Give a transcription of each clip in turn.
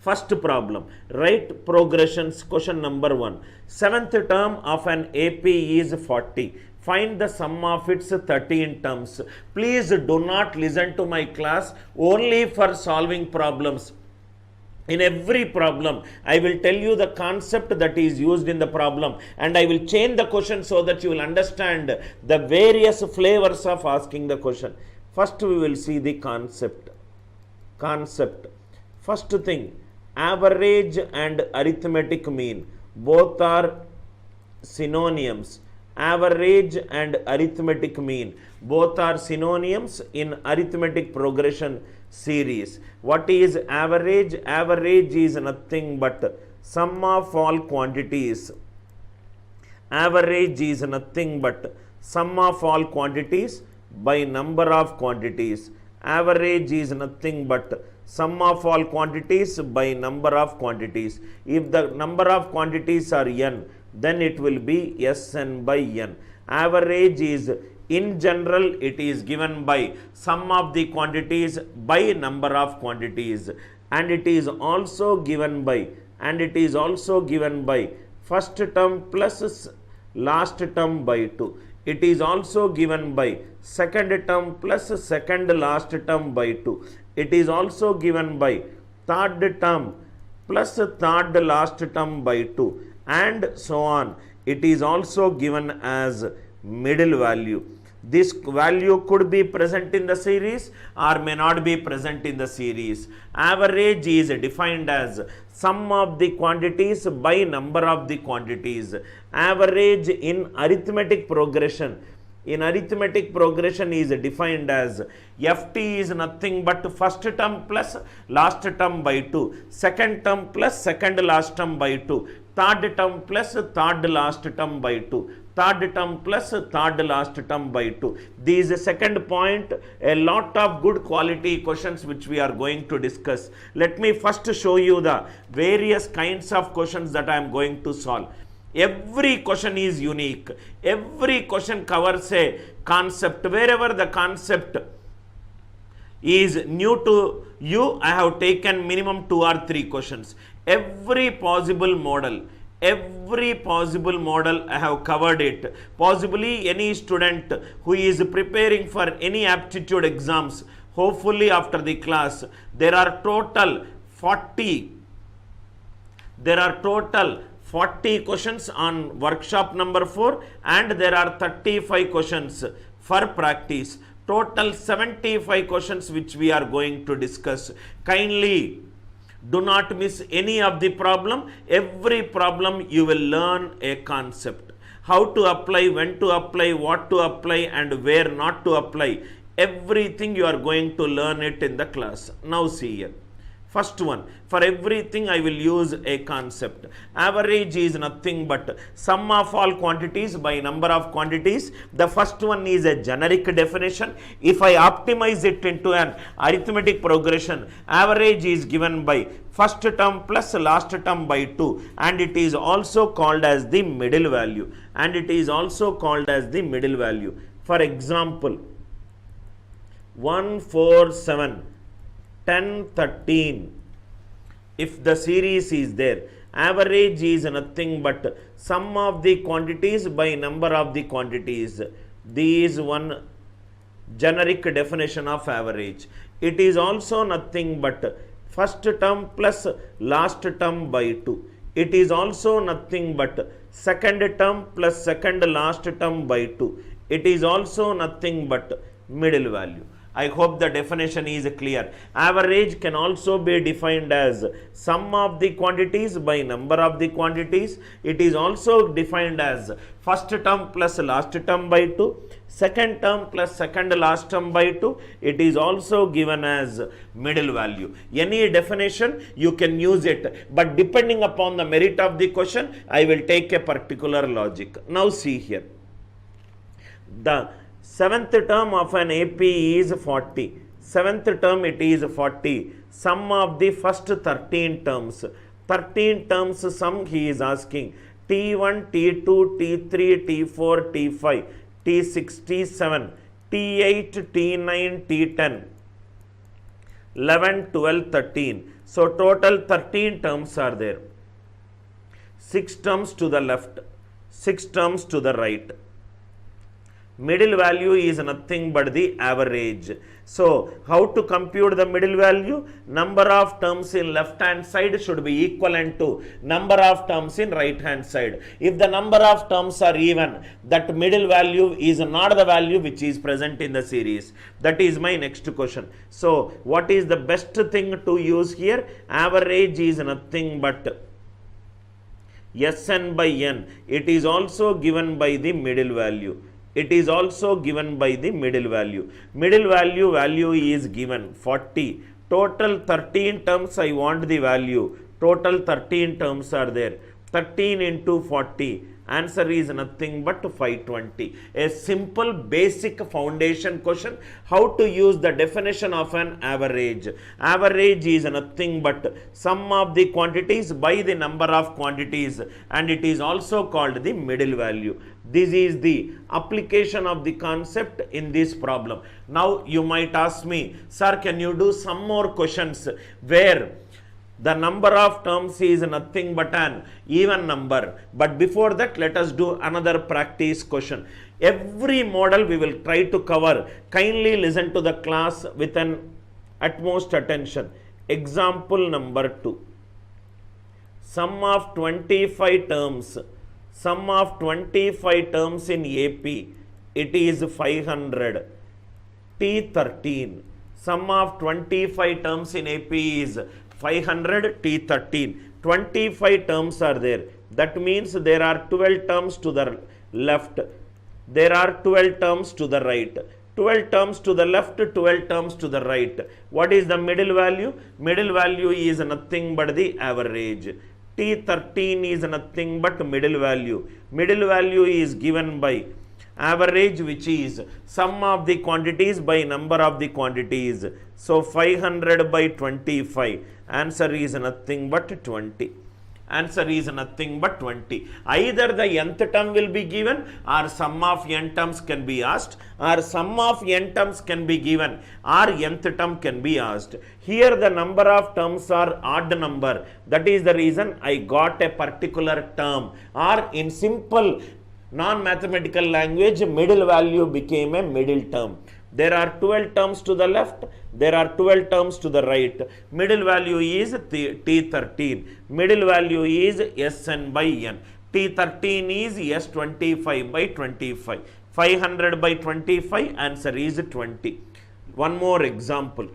First problem, write progressions. Question number 1. Seventh term of an AP is 40. Find the sum of its 13 terms. Please do not listen to my class only for solving problems. In every problem, I will tell you the concept that is used in the problem, and I will change the question so that you will understand the various flavors of asking the question. First, we will see the concept. First thing, average and arithmetic mean. Both are synonyms. Average and arithmetic mean. Both are synonyms in arithmetic progression series. What is average? Average is nothing but sum of all quantities. Average is nothing but sum of all quantities by number of quantities. Average is nothing but sum of all quantities by number of quantities. If the number of quantities are n, then it will be Sn by n. Average is, in general, it is given by sum of the quantities by number of quantities, and it is also given by first term plus last term by 2. It is also given by second term plus second last term by 2. It is also given by third term plus third last term by 2, and so on. It is also given as middle value. This value could be present in the series or may not be present in the series. Average is defined as sum of the quantities by number of the quantities. Average in arithmetic progression. In arithmetic progression is defined as FT is nothing but first term plus last term by 2, second term plus second last term by 2, third term plus third last term by 2, third term plus third last term by 2. This is second point, a lot of good quality questions which we are going to discuss. Let me first show you the various kinds of questions that I am going to solve. Every question is unique. Every question covers a concept. Wherever the concept is new to you, I have taken minimum 2 or 3 questions. Every possible model I have covered it. Possibly any student who is preparing for any aptitude exams, hopefully after the class, there are total 40 questions on workshop number 4, and there are 35 questions for practice. Total 75 questions which we are going to discuss. Kindly do not miss any of the problem. Every problem you will learn a concept. How to apply, when to apply, what to apply, and where not to apply. Everything you are going to learn it in the class. Now see here. First one, for everything I will use a concept. Average is nothing but sum of all quantities by number of quantities. The first one is a generic definition. If I optimize it into an arithmetic progression, average is given by first term plus last term by 2, and it is also called as the middle value. For example, 1, 4, 7, 10, 13. If the series is there, average is nothing but sum of the quantities by number of the quantities. This is one generic definition of average. It is also nothing but first term plus last term by 2. It is also nothing but second term plus second last term by 2. It is also nothing but middle value. I hope the definition is clear. Average can also be defined as sum of the quantities by number of the quantities. It is also defined as first term plus last term by 2, second term plus second last term by 2. It is also given as middle value. Any definition you can use it, but depending upon the merit of the question, I will take a particular logic. Now see here. The seventh term of an AP is 40. Seventh term it is 40. Sum of the first 13 terms. 13 terms sum he is asking. T1, T2, T3, T4, T5, T6, T7, T8, T9, T10. 11, 12, 13. So total 13 terms are there. 6 terms to the left, 6 terms to the right. Middle value is nothing but the average. So how to compute the middle value? Number of terms in left hand side should be equivalent to number of terms in right hand side. If the number of terms are even, that middle value is not the value which is present in the series. That is my next question. So what is the best thing to use here? Average is nothing but Sn by n. It is also given by the middle value. It is also given by the middle value. Middle value is given 40. Total 13 terms I want the value. Total 13 terms are there. 13 into 40. Answer is nothing but 520. A simple basic foundation question. How to use the definition of an average. Average is nothing but sum of the quantities by the number of quantities, and it is also called the middle value. This is the application of the concept in this problem. Now you might ask me, sir, can you do some more questions where the number of terms is nothing but an even number? But before that, let us do another practice question. Every model we will try to cover. Kindly listen to the class with an utmost attention. Example number 2. Sum of 25 terms. Sum of 25 terms in AP. It is 500. T13. Sum of 25 terms in AP is 500, T13. 25 terms are there. That means there are 12 terms to the left. There are 12 terms to the right. 12 terms to the left, 12 terms to the right. What is the middle value? Middle value is nothing but the average. T13 is nothing but middle value. Middle value is given by average, which is sum of the quantities by number of the quantities. So 500 by 25. Answer is nothing but 20. Answer is nothing but 20. Either the nth term will be given, or sum of n terms can be asked, or sum of n terms can be given, or nth term can be asked. Here the number of terms are odd number. That is the reason I got a particular term, or in simple non-mathematical language, middle value became a middle term. There are 12 terms to the left, there are 12 terms to the right. Middle value is T13. Middle value is Sn by n. T13 is S25 by 25. 500 by 25, answer is 20. One more example.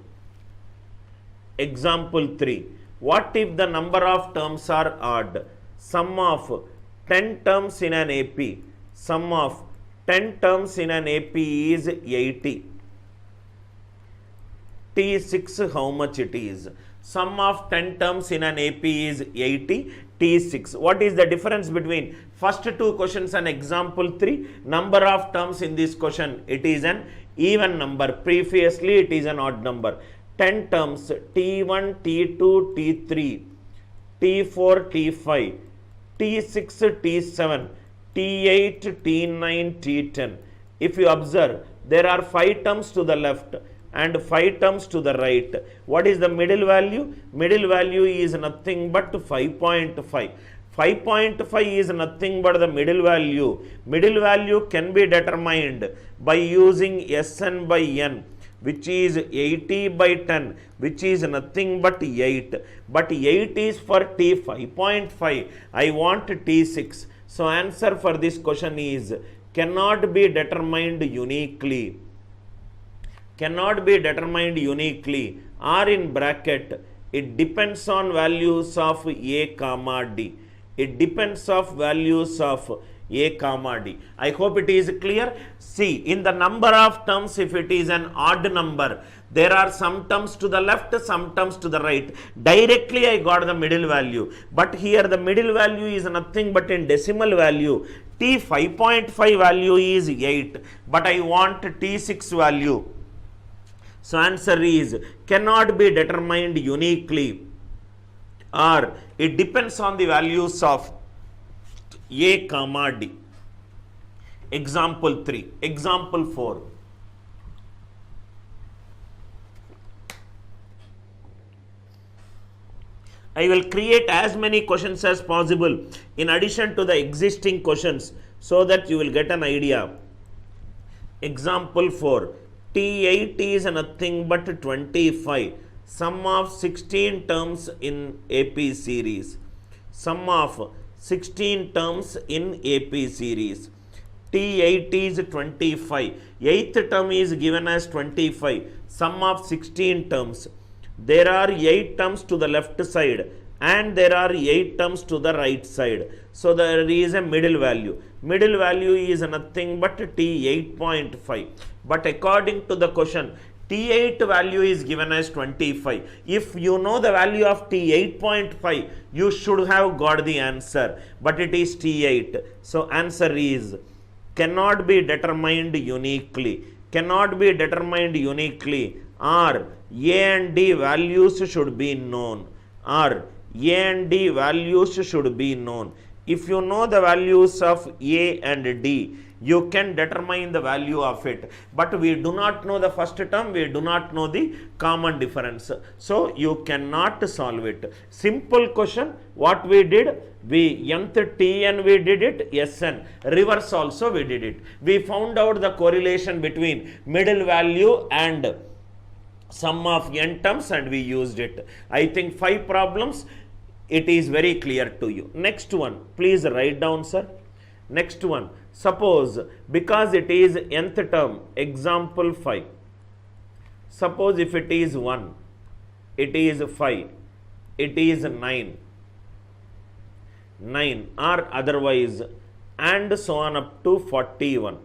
Example 3. What if the number of terms are odd? Sum of 10 terms in an AP. Sum of 10 terms in an AP is 80. T6, how much it is? Sum of 10 terms in an AP is 80. T6. What is the difference between first two questions and example 3? Number of terms in this question, it is an even number. Previously, it is an odd number. 10 terms, T1, T2, T3, T4, T5, T6, T7, T8, T9, T10. If you observe, there are 5 terms to the left and 5 terms to the right. What is the middle value? Middle value is nothing but 5.5. 5.5 is nothing but the middle value. Middle value can be determined by using Sn by n, which is 80 by 10, which is nothing but 8. But 8 is for T 5.5. I want T6. So answer for this question is cannot be determined uniquely. Cannot be determined uniquely, or in bracket, it depends on values of a comma d. It depends of values of a comma d. I hope it is clear. See, in the number of terms, if it is an odd number, there are some terms to the left, some terms to the right. Directly I got the middle value. But here the middle value is nothing but in decimal value. T 5.5 value is 8. But I want T6 value. So answer is cannot be determined uniquely, or it depends on the values of a comma d. Example 3. Example 4. I will create as many questions as possible in addition to the existing questions so that you will get an idea. Example 4. T8 is nothing but 25. Sum of 16 terms in AP series. Sum of 16 terms in AP series. T8 is 25. 8th term is given as 25. Sum of 16 terms. There are 8 terms to the left side and there are 8 terms to the right side. So there is a middle value. Middle value is nothing but T8.5. But according to the question, T8 value is given as 25. If you know the value of T8.5, you should have got the answer. But it is T8. So answer is cannot be determined uniquely. Cannot be determined uniquely, or A and D values should be known. Or A and D values should be known. If you know the values of A and D, you can determine the value of it. But we do not know the first term, we do not know the common difference. So you cannot solve it. Simple question, what we did, we nth Tn we did it, Sn. Reverse also we did it. We found out the correlation between middle value and sum of n terms and we used it. I think 5 problems, it is very clear to you. Next one, please write down, sir. Next one, suppose because it is nth term, example 5. Suppose if it is 1, it is 5, it is 9 or otherwise, and so on up to 41,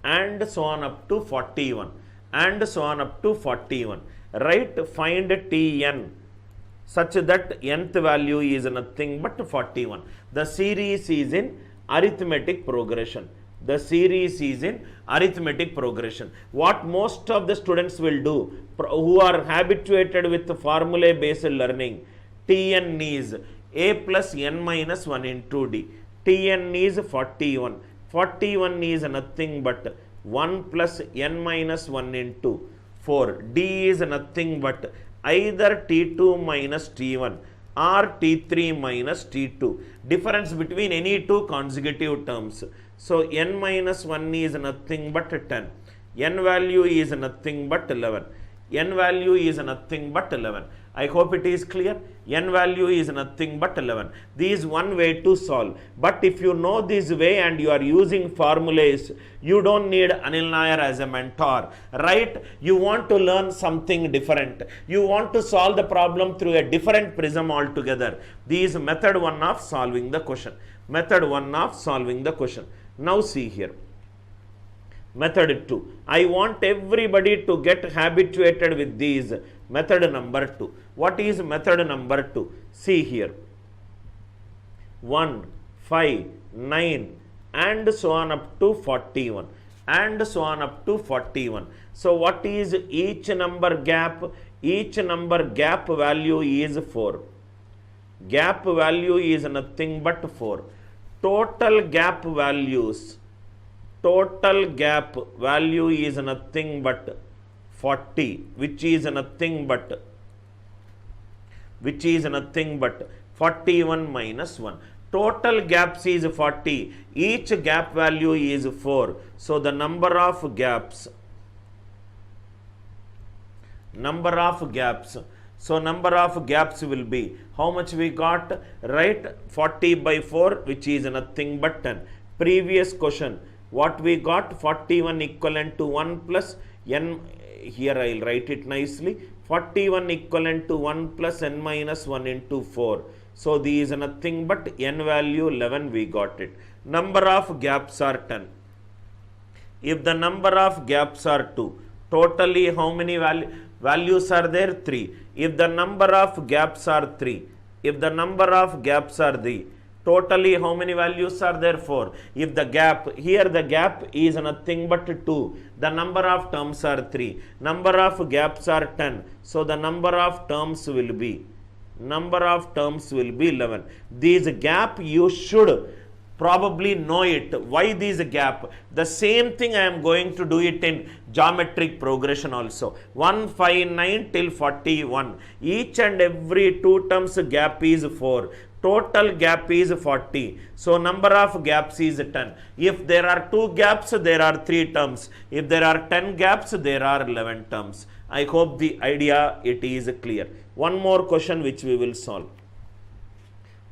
and so on up to 41, and so on up to 41. Right, find Tn such that nth value is nothing but 41. The series is in arithmetic progression. The series is in arithmetic progression. What most of the students will do who are habituated with formula based learning, Tn is a plus n minus 1 into d. Tn is 41. 41 is nothing but 1 plus n minus 1 into 4. D is nothing but either T2 minus T1 or T3 minus T2. Difference between any two consecutive terms. So n minus 1 is nothing but 10. N value is nothing but 11. N value is nothing but 11. I hope it is clear. N value is nothing but 11. This is one way to solve. But if you know this way and you are using formulas, you don't need Anil Nair as a mentor, right? You want to learn something different. You want to solve the problem through a different prism altogether. This is method 1 of solving the question. Method 1 of solving the question. Now see here. Method 2. I want everybody to get habituated with these. Method number 2. What is method number 2? See here. 1, 5, 9 and so on up to 41 and so on up to 41. So what is each number gap? Each number gap value is 4. Gap value is nothing but 4. Total gap values. Total gap value is nothing but 40, which is nothing but 41 minus 1. Total gaps is 40. Each gap value is 4. So the number of gaps. So number of gaps will be, how much we got? Right, 40 by 4, which is nothing but 10. Previous question, what we got? 41 equivalent to 1 plus n. Here I will write it nicely. 41 equivalent to 1 plus n minus 1 into 4. So these is nothing but n value 11, we got it. Number of gaps are 10. If the number of gaps are 2, totally how many values are there? 3. If the number of gaps are 3, totally how many values are there? 4. If the gap, here the gap is nothing but 2. The number of terms are 3. Number of gaps are 10. So the number of terms will be 11. This gap you should probably know it. Why this gap? The same thing I am going to do it in geometric progression also. 159 till 41. Each and every two terms gap is 4. Total gap is 40. So number of gaps is 10. If there are 2 gaps, there are 3 terms. If there are 10 gaps, there are 11 terms. I hope the idea it is clear. One more question which we will solve.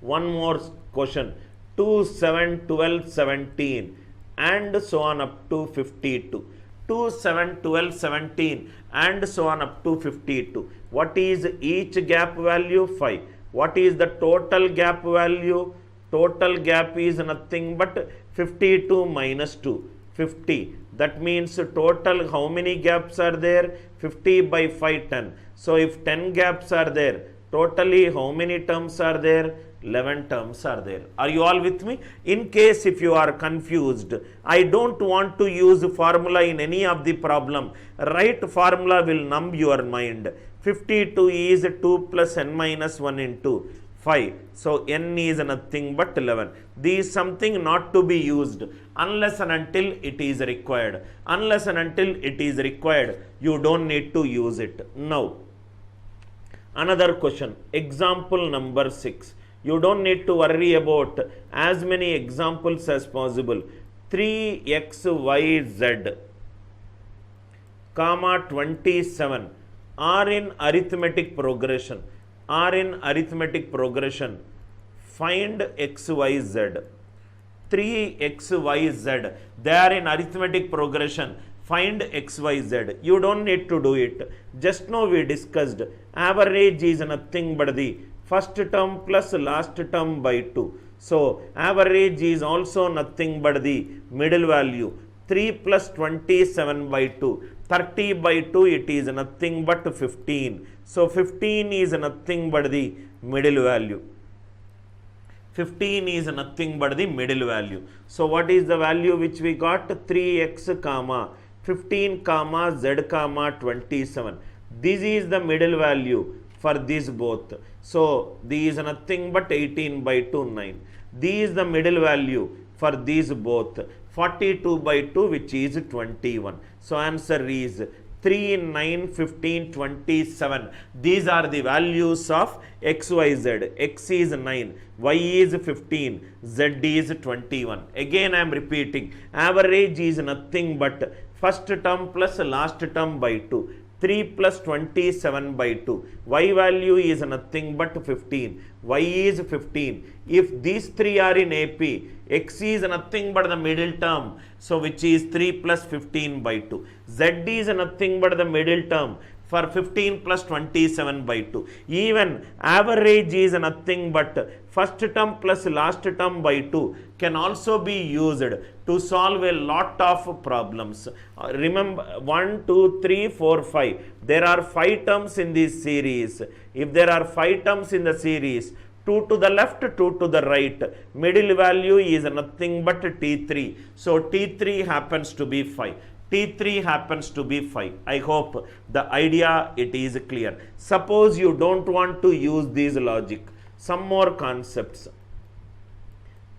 One more question. 2, 7, 12, 17 and so on up to 52. 2, 7, 12, 17 and so on up to 52. What is each gap value? 5. What is the total gap value? Total gap is nothing but 52 minus 2. 50. That means total how many gaps are there? 50 by 5, 10. So if 10 gaps are there, totally how many terms are there? 11 terms are there. Are you all with me? In case if you are confused, I don't want to use formula in any of the problem. Right formula will numb your mind. 52 is 2 plus n minus 1 into 5. So n is nothing but 11. This is something not to be used unless and until it is required. Unless and until it is required, you don't need to use it. Now, another question. Example number 6. You don't need to worry about as many examples as possible. 3xyz, comma 27 are in arithmetic progression. Are in arithmetic progression. Find xyz. 3xyz. They are in arithmetic progression. Find xyz. You don't need to do it. Just now we discussed average is nothing but the first term plus last term by 2. So average is also nothing but the middle value. 3 plus 27 by 2. 30 by 2 it is nothing but 15. So 15 is nothing but the middle value. 15 is nothing but the middle value. So what is the value which we got? 3x comma 15 comma z comma 27. This is the middle value for these both. So these is nothing but 18 by 2, 9. This is the middle value for these both. 42 by 2 which is 21. So answer is 3, 9, 15, 27. These are the values of xyz. X is 9, y is 15, z is 21. Again I am repeating, average is nothing but first term plus last term by 2. 3 plus 27 by 2. Y value is nothing but 15. Y is 15. If these three are in AP, X is nothing but the middle term. So which is 3 plus 15 by 2. Z is nothing but the middle term for 15 plus 27 by 2. Even average is nothing but first term plus last term by 2 can also be used to solve a lot of problems. Remember 1, 2, 3, 4, 5. There are 5 terms in this series. If there are 5 terms in the series, 2 to the left, 2 to the right, middle value is nothing but T3. So T3 happens to be 5. T3 happens to be 5. I hope the idea it is clear. Suppose you don't want to use this logic. Some more concepts.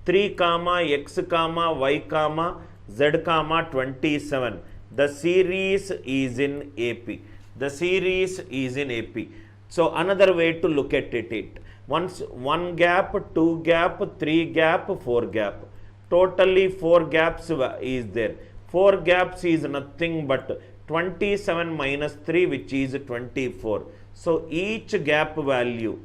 3 comma x comma y comma z comma 27. The series is in AP. The series is in AP. So another way to look at it. Once 1 gap, 2 gap, 3 gap, 4 gap. Totally 4 gaps is there. 4 gaps is nothing but 27 minus 3 which is 24. So each gap value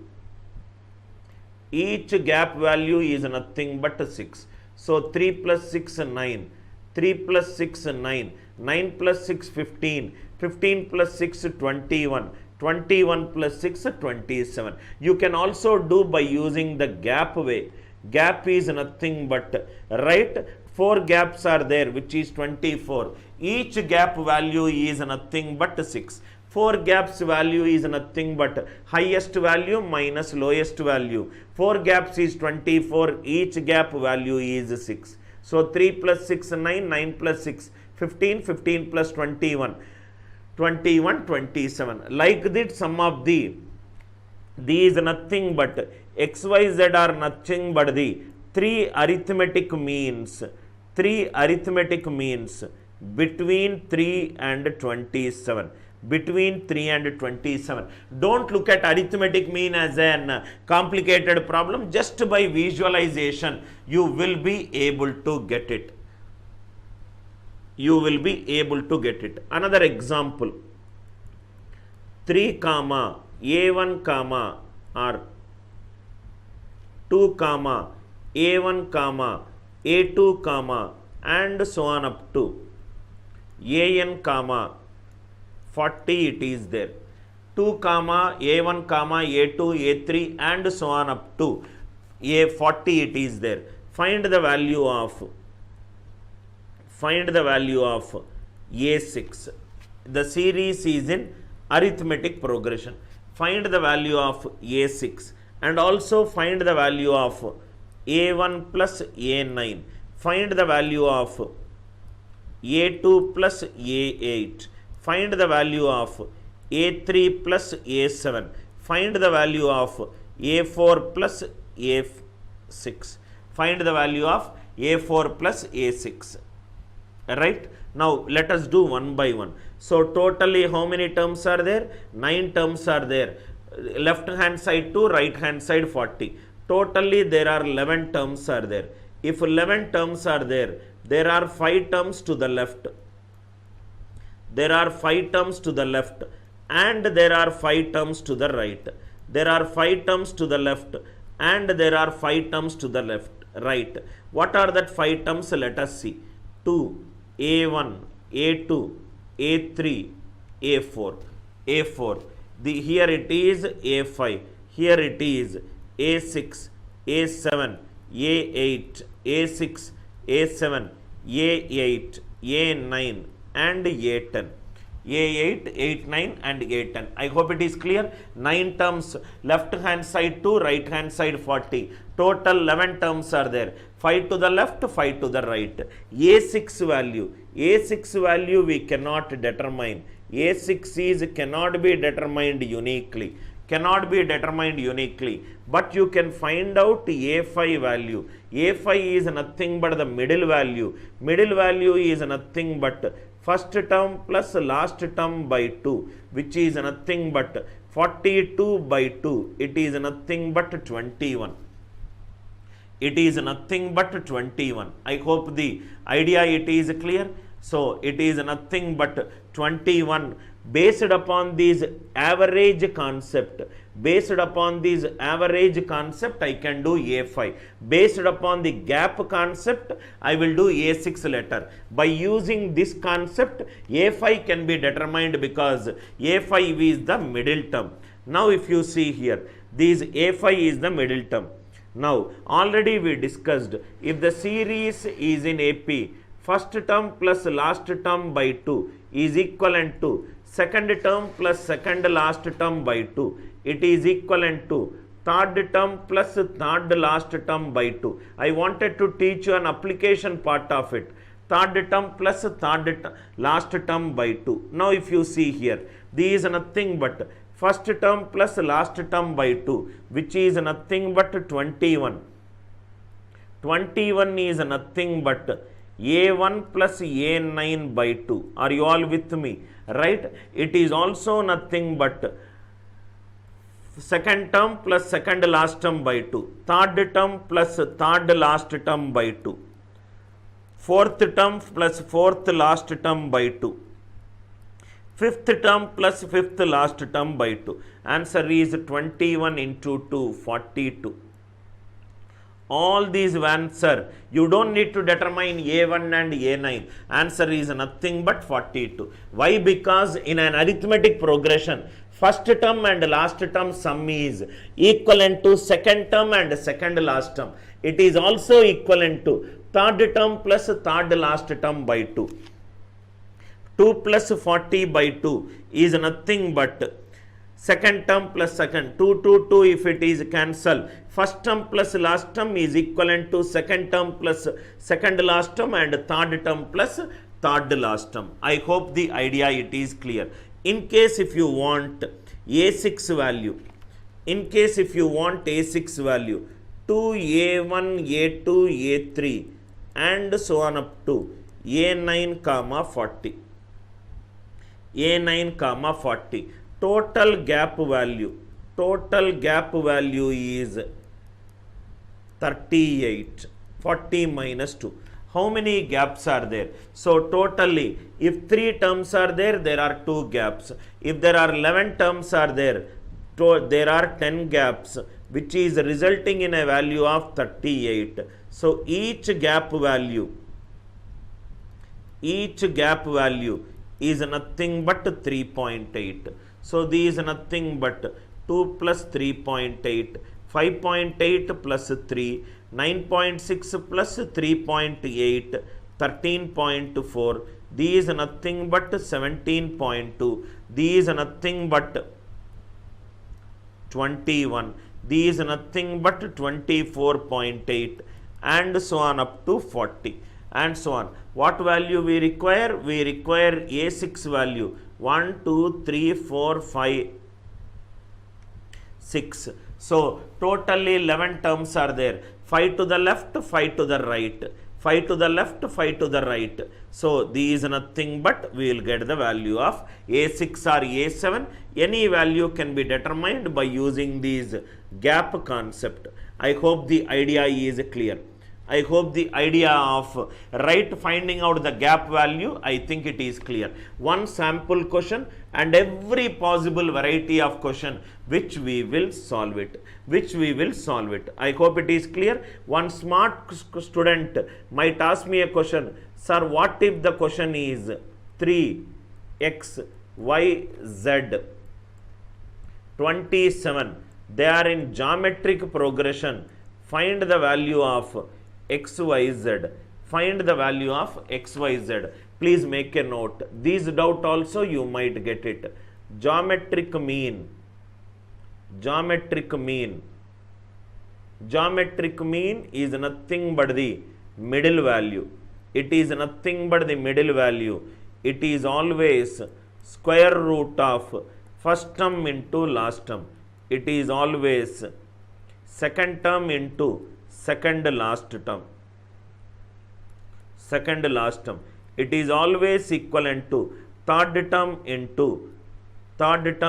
is nothing but 6. So 3 plus 6 9. 3 plus 6 9. 9 plus 6 15. 15 plus 6 21. 21 plus 6 27. You can also do by using the gap way. Gap is nothing but, right? 4 gaps are there which is 24. Each gap value is nothing but 6. 4 gaps value is nothing but highest value minus lowest value. 4 gaps is 24. Each gap value is 6. So 3 plus 6 9. 9 plus 6 15. 15 plus 21. 21 27. Like that some of these nothing but xyz are nothing but the 3 arithmetic means between 3 and 27. Between 3 and 27. Don't look at arithmetic mean as an complicated problem. Just by visualization you will be able to get it. You will be able to get it. Another example, 3 comma a1 comma or 2 comma a1 comma a2 comma and so on up to an comma 40 it is there. 2 comma a1 comma a2 a3 and so on up to a40 it is there. Find the value of a6. The series is in arithmetic progression. Find the value of a6 and also find the value of a1 plus a9. Find the value of a2 plus a8. Find the value of a3 plus a7. Find the value of a4 plus a6. Find the value of a4 plus a6. Right? Now let us do one by one. So totally how many terms are there? 9 terms are there. Left hand side to right hand side 40. Totally there are 11 terms are there. If 11 terms are there, there are 5 terms to the left. There are 5 terms to the left and there are 5 terms to the right. There are 5 terms to the left and there are 5 terms to the left, right. What are that 5 terms? Let us see. 2, a1, a2, a3, a4, a4. Here it is a5. Here it is a6, a7, a8, a6, a7, a8, a9 and a10. A8, 8, 9 and A10. I hope it is clear. 9 terms left hand side to right hand side 40. Total 11 terms are there. 5 to the left, 5 to the right. A6 value we cannot determine. A6 cannot be determined uniquely. But you can find out A5 value. A5 is nothing but the middle value. Middle value is nothing but first term plus last term by 2, which is nothing but 42 by 2. It is nothing but 21. It is nothing but 21. I hope the idea it is clear. So it is nothing but 21. Based upon this average concept, I can do A5. Based upon the gap concept, I will do A6 letter. By using this concept, A5 can be determined because A5 is the middle term. Now if you see here, this A5 is the middle term. Now already we discussed, if the series is in AP, first term plus last term by 2 is equivalent to second term plus second last term by 2. It is equivalent to third term plus third last term by 2. I wanted to teach you an application part of it. Third term plus third last term by 2. Now if you see here, this is nothing but first term plus last term by 2, which is nothing but 21. 21 is nothing but A1 plus A9 by 2. Are you all with me? Right? It is also nothing but second term plus second last term by 2. Third term plus third last term by 2. Fourth term plus fourth last term by 2. Fifth term plus fifth last term by 2. Answer is 21 into 2, 42. All these answer, you don't need to determine A1 and A9. Answer is nothing but 42. Why? Because in an arithmetic progression, first term and last term sum is equivalent to second term and second last term. It is also equivalent to third term plus third last term by 2. 2 plus 40 by 2 is nothing but second term plus second. 2 to 2 if it is cancel. First term plus last term is equivalent to second term plus second last term and third term plus third last term. I hope the idea it is clear. In case if you want A6 value, to A1, A2, A3 and so on up to A9 comma 40. A9 comma 40. Total gap value is 38. 40 minus 2. How many gaps are there? So totally, if 3 terms are there, there are 2 gaps. If there are 11 terms are there, there are 10 gaps, which is resulting in a value of 38. So each gap value is nothing but 3.8. So this is nothing but 2 plus 3.8, 5.8 plus 3, 9.6 plus 3.8, 13.4. These is nothing but 17.2. These is nothing but 21. These is nothing but 24.8 and so on up to 40 and so on. What value we require? We require A6 value 1, 2, 3, 4, 5, 6. So totally 11 terms are there. 5 to the left, 5 to the right, 5 to the left, 5 to the right. So these is nothing but we will get the value of A6 or A7. Any value can be determined by using these gap concept. I hope the idea is clear. I hope the idea of finding out the gap value, I think it is clear. One sample question and every possible variety of question which we will solve it. I hope it is clear. One smart student might ask me a question, sir, what if the question is 3x, y, z, 27. They are in geometric progression. Find the value of xyz. Find the value of xyz. Please make a note. This doubt also you might get it. Geometric mean is nothing but the middle value. It is nothing but the middle value. It is always square root of first term into last term. It is always second term into second last term. It is always equivalent to third term into third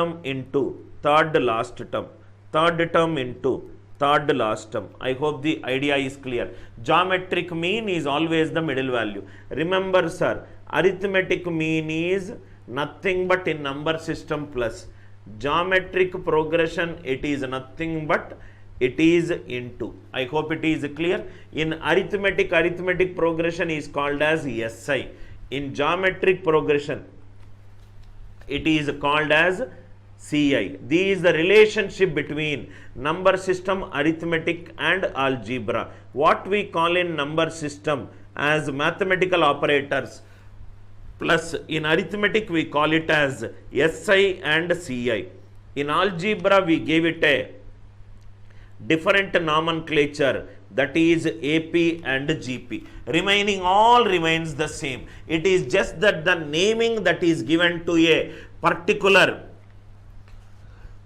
last term. Third term into third last term. I hope the idea is clear. Geometric mean is always the middle value. Remember, sir, arithmetic mean is nothing but in number system plus. Geometric progression, it is nothing but it is into. I hope it is clear. In arithmetic progression is called as SI. In geometric progression, it is called as CI. This is the relationship between number system, arithmetic and algebra. What we call in number system as mathematical operators, plus in arithmetic we call it as SI and CI. In algebra we gave it a different nomenclature, that is AP and GP. Remaining all remains the same. It is just that the naming that is given to a particular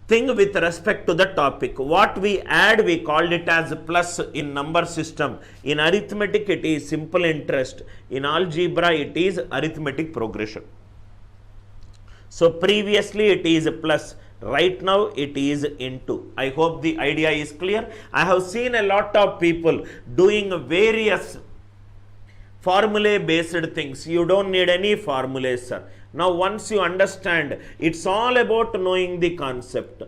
thing with respect to the topic. What we add, we called it as plus in number system. In arithmetic, it is simple interest. In algebra, it is arithmetic progression. So previously, it is plus. Right now, it is into. I hope the idea is clear. I have seen a lot of people doing various formula based things. You don't need any formulas, sir. Now, once you understand, it's all about knowing the concept.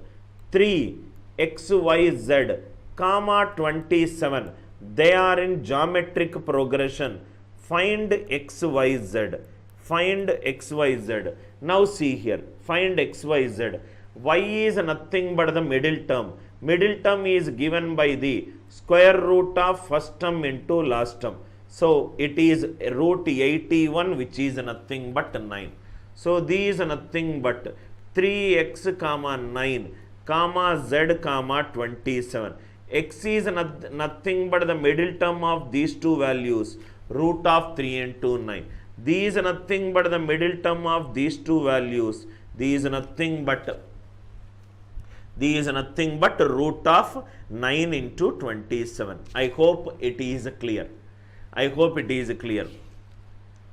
3xyz, comma 27. They are in geometric progression. Find xyz. Find xyz. Now see here. Find xyz. Y is nothing but the middle term. Middle term is given by the square root of first term into last term. So it is root 81, which is nothing but 9. So these are nothing but 3x comma 9 comma z comma 27. X is nothing but the middle term of these two values, root of 3 into 9. These are nothing but the middle term of these two values. These are nothing but This is nothing but root of 9 into 27. I hope it is clear. I hope it is clear.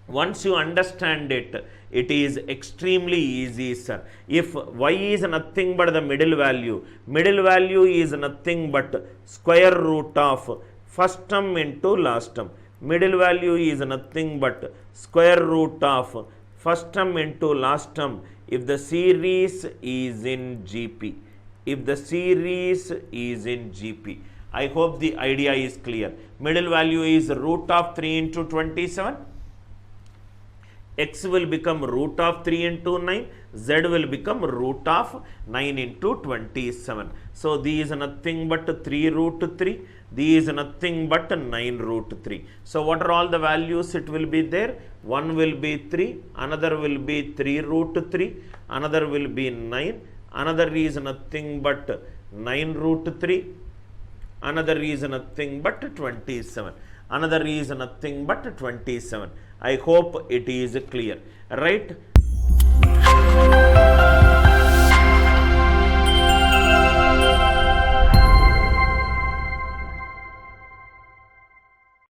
Once you understand it, it is extremely easy, sir. If y is nothing but the middle value is nothing but square root of first term into last term. Middle value is nothing but square root of first term into last term if the series is in GP. If the series is in GP. I hope the idea is clear. Middle value is root of 3 into 27. X will become root of 3 into 9. Z will become root of 9 into 27. So, these is nothing but 3 root 3. These is nothing but 9 root 3. So, what are all the values it will be there? One will be 3. Another will be 3 root 3. Another will be 9. Another is nothing but 9 root 3. Another is nothing but 27. Another is nothing but 27. I hope it is clear, right?